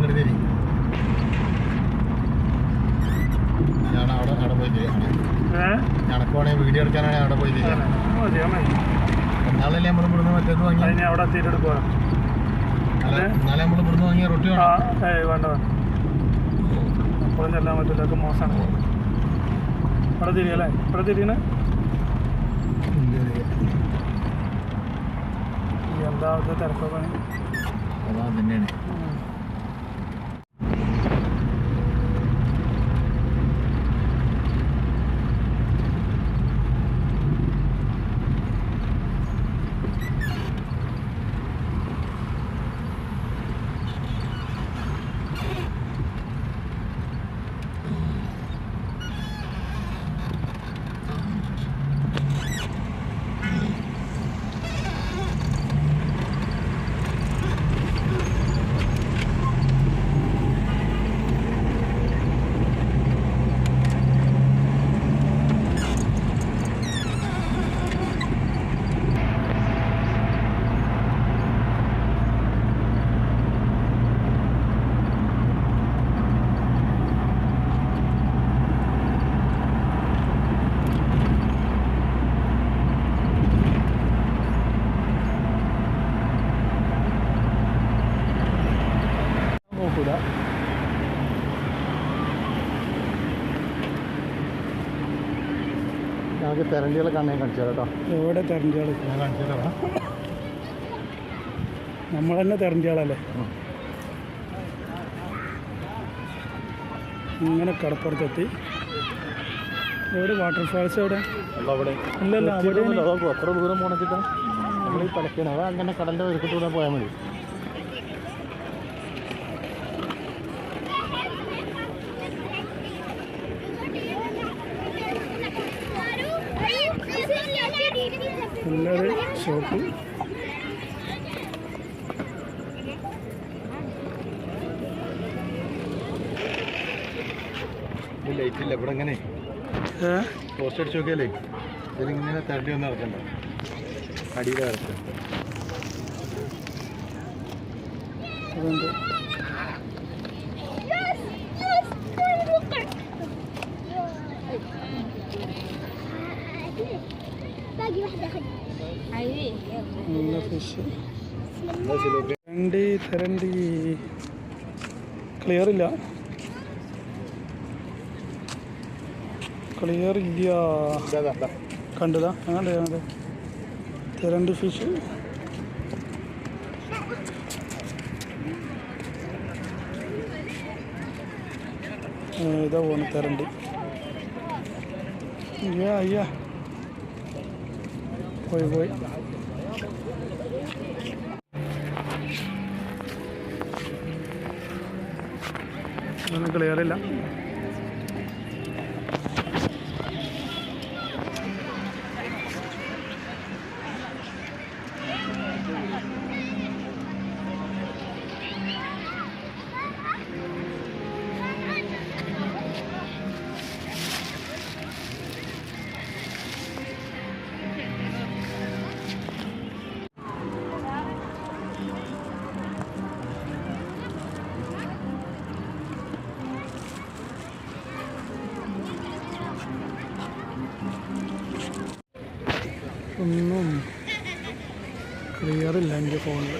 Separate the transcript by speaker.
Speaker 1: അങ്ങോട്ട് തിരി. ഞാൻ അവിടെ പോയി തിരിയാണ്. നടക്കുവാണെങ്കിൽ വീഡിയോ എടുക്കാനാണെങ്കിൽ അവിടെ പോയി തിരിയാം. എന്നാലല്ലേ നമ്മൾ ഇവിടുന്ന് മറ്റേത് വാങ്ങി
Speaker 2: അവിടെ എത്തിയിട്ടെടുക്കുക.
Speaker 1: എന്നാലേ നമ്മൾ ഇവിടുന്ന് വാങ്ങിയ റൊട്ടി
Speaker 2: വേണ്ട അപ്പോഴും ചെല്ലാൻ പറ്റില്ല, ഒക്കെ മോശമാണ്. ഇവിടെ തിരിയല്ലേ? ഇവിടെ തിരിയണേ എന്താ അവിടുത്തെ തിരക്കൊക്കെ
Speaker 1: അതാ തന്നെയാണ്.
Speaker 2: നോക്കൂല.
Speaker 1: ഞങ്ങൾക്ക് തെരണ്ടികളെ കാണാൻ കാണിച്ചു കേട്ടോ.
Speaker 2: എവിടെ തെരണ്ടികൾ?
Speaker 1: ഞാൻ കാണിച്ചു തരാം.
Speaker 2: നമ്മൾ തന്നെ തെരണ്ടികളല്ലേ. ഇങ്ങനെ കടപ്പുറത്തെത്തി. എവിടെ വാട്ടർഫാൾസ്? എവിടെ? ഇല്ലല്ല,
Speaker 1: എത്ര ദൂരം പോണെച്ചിട്ടാ നമ്മൾ ഈ പലക്കാണ്. അത് അങ്ങനെ കടലിൻ്റെ ഒരുക്കത്തൂടെ പോയാൽ മതി.
Speaker 2: നല്ലൊരു ഷോപ്പ്.
Speaker 1: ലൈറ്റ് ഇല്ല ഇവിടെ. എങ്ങനെ പോസ്റ്റ് അടിച്ച് നോക്കിയാലേ ഇതിലിങ്ങനെ തരണ്ടി ഒന്നും ഇറക്കണ്ട, അടിയിൽ ഇറക്കുക.
Speaker 2: അതുകൊണ്ട് നല്ല ഫിഷ്. തെരണ്ടി ക്ലിയർ ഇല്ല. കണ്ടതാ? അങ്ങനെ തെരണ്ടി ഫിഷ്. ഇതാ പോണു തെരണ്ടി. അയ്യാ പോയി. ഒന്നും ക്ലിയർ ഇല്ല. ഒന്നും ക്ലിയർ ഇല്ല എൻ്റെ ഫോണിൽ.